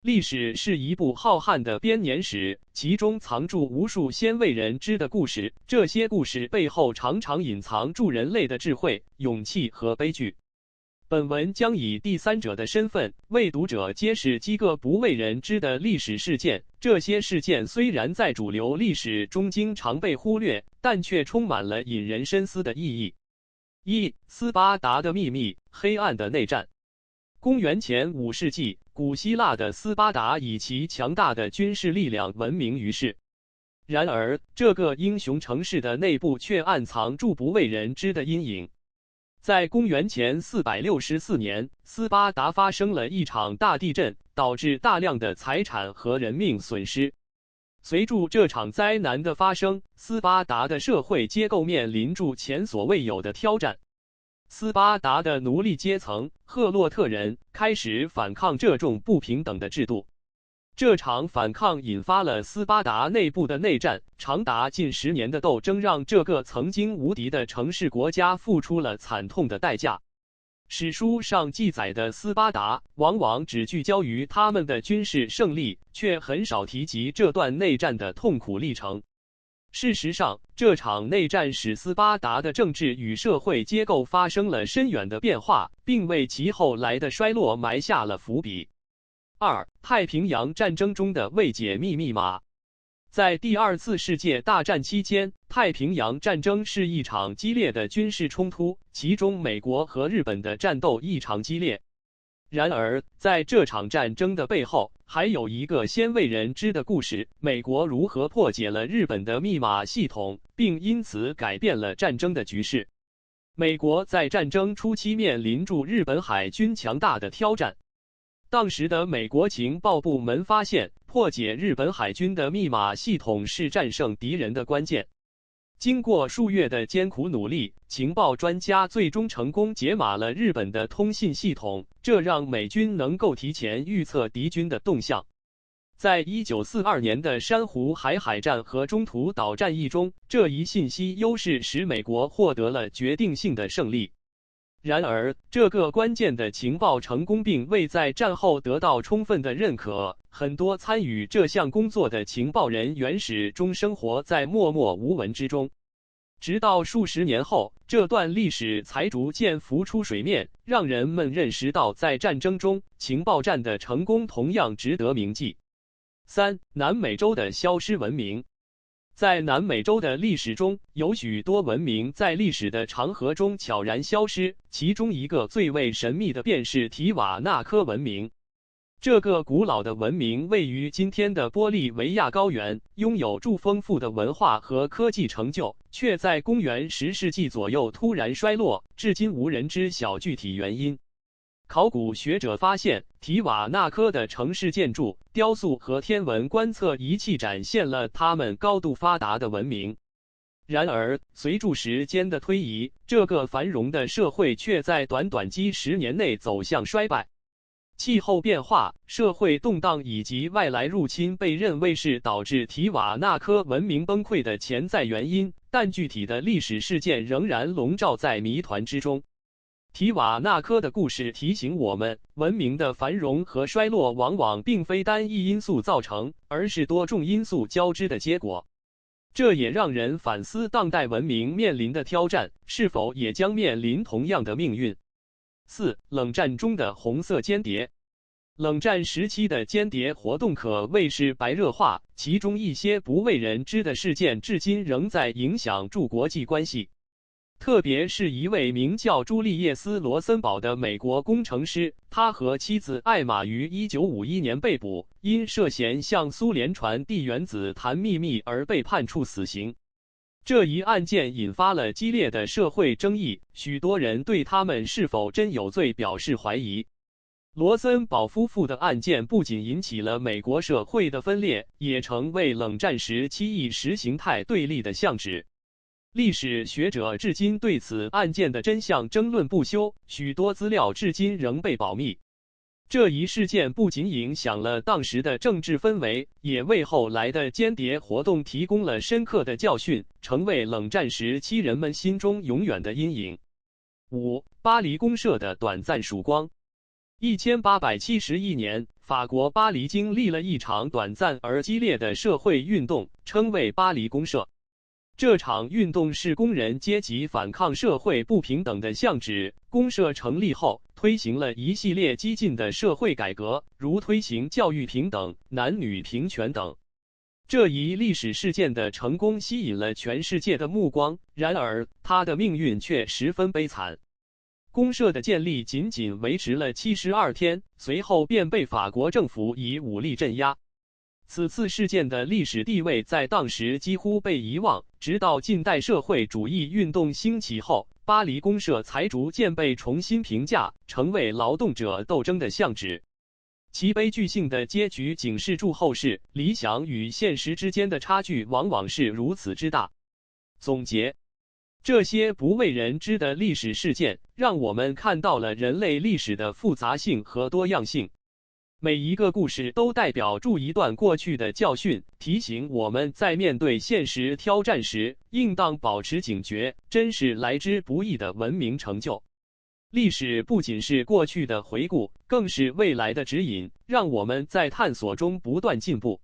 历史是一部浩瀚的编年史，其中藏住无数鲜为人知的故事，这些故事背后常常隐藏住人类的智慧、勇气和悲剧。本文将以第三者的身份，为读者揭示几个不为人知的历史事件。这些事件虽然在主流历史中经常被忽略，但却充满了引人深思的意义。1. 斯巴达的秘密：黑暗的内战。公元前5世纪，古希腊的斯巴达以其强大的军事力量闻名于世。然而，这个英雄城市的内部却暗藏住不为人知的阴影。在公元前464年，斯巴达发生了一场大地震，导致大量的财产和人命损失。随着这场灾难的发生，斯巴达的社会结构面临住前所未有的挑战。斯巴达的奴隶阶层赫洛特人开始反抗这种不平等的制度。这场反抗引发了斯巴达内部的内战，长达近10年的斗争让这个曾经无敌的城市国家付出了惨痛的代价。史书上记载的斯巴达往往只聚焦于他们的军事胜利，却很少提及这段内战的痛苦历程。事实上，这场内战使斯巴达的政治与社会结构发生了深远的变化，并为其后来的衰落埋下了伏笔。2. 太平洋战争中的未解密密码。在第二次世界大战期间，太平洋战争是一场激烈的军事冲突，其中美国和日本的战斗异常激烈。然而，在这场战争的背后，还有一个鲜为人知的故事：美国如何破解了日本的密码系统，并因此改变了战争的局势。美国在战争初期面临住日本海军强大的挑战。当时的美国情报部门发现，破解日本海军的密码系统是战胜敌人的关键。经过数月的艰苦努力，情报专家最终成功解码了日本的通信系统，这让美军能够提前预测敌军的动向。在1942年的珊瑚海战和中途岛战役中，这一信息优势使美国获得了决定性的胜利。然而，这个关键的情报成功并未在战后得到充分的认可，很多参与这项工作的情报人员始终生活在默默无闻之中。直到数十年后，这段历史才逐渐浮出水面，让人们认识到在战争中，情报战的成功同样值得铭记。3. 南美洲的消失文明。在南美洲的历史中，有许多文明在历史的长河中悄然消失，其中一个最为神秘的便是提瓦纳科文明。这个古老的文明位于今天的玻利维亚高原，拥有著丰富的文化和科技成就，却在公元10世纪左右突然衰落，至今无人知晓具体原因。考古学者发现，提瓦纳科的城市建筑、雕塑和天文观测仪器展现了他们高度发达的文明。然而，随着时间的推移，这个繁荣的社会却在短短几10年内走向衰败。气候变化、社会动荡以及外来入侵被认为是导致提瓦纳科文明崩溃的潜在原因，但具体的历史事件仍然笼罩在谜团之中。提瓦纳科的故事提醒我们，文明的繁荣和衰落往往并非单一因素造成，而是多种因素交织的结果。这也让人反思当代文明面临的挑战，是否也将面临同样的命运。4. 冷战中的红色间谍。冷战时期的间谍活动可谓是白热化，其中一些不为人知的事件至今仍在影响住国际关系。特别是一位名叫朱利叶斯·罗森堡的美国工程师，他和妻子艾玛于1951年被捕，因涉嫌向苏联传递原子弹秘密而被判处死刑。这一案件引发了激烈的社会争议，许多人对他们是否真有罪表示怀疑。罗森堡夫妇的案件不仅引起了美国社会的分裂，也成为冷战时期意识形态对立的象徵。历史学者至今对此案件的真相争论不休，许多资料至今仍被保密。这一事件不仅影响了当时的政治氛围，也为后来的间谍活动提供了深刻的教训，成为冷战时期人们心中永远的阴影。5. 巴黎公社的短暂曙光。1871年，法国巴黎经历了一场短暂而激烈的社会运动，称为巴黎公社。这场运动是工人阶级反抗社会不平等的象徵。公社成立后，推行了一系列激进的社会改革，如推行教育平等、男女平权等。这一历史事件的成功吸引了全世界的目光，然而它的命运却十分悲惨。公社的建立仅仅维持了72天，随后便被法国政府以武力镇压。此次事件的历史地位在当时几乎被遗忘，直到近代社会主义运动兴起后，巴黎公社才逐渐被重新评价，成为劳动者斗争的象徵。其悲剧性的结局警示住后世，理想与现实之间的差距往往是如此之大。总结：这些不为人知的历史事件，让我们看到了人类历史的复杂性和多样性。每一个故事都代表住一段过去的教训，提醒我们在面对现实挑战时，应当保持警觉，珍视来之不易的文明成就。历史不仅是过去的回顾，更是未来的指引，让我们在探索中不断进步。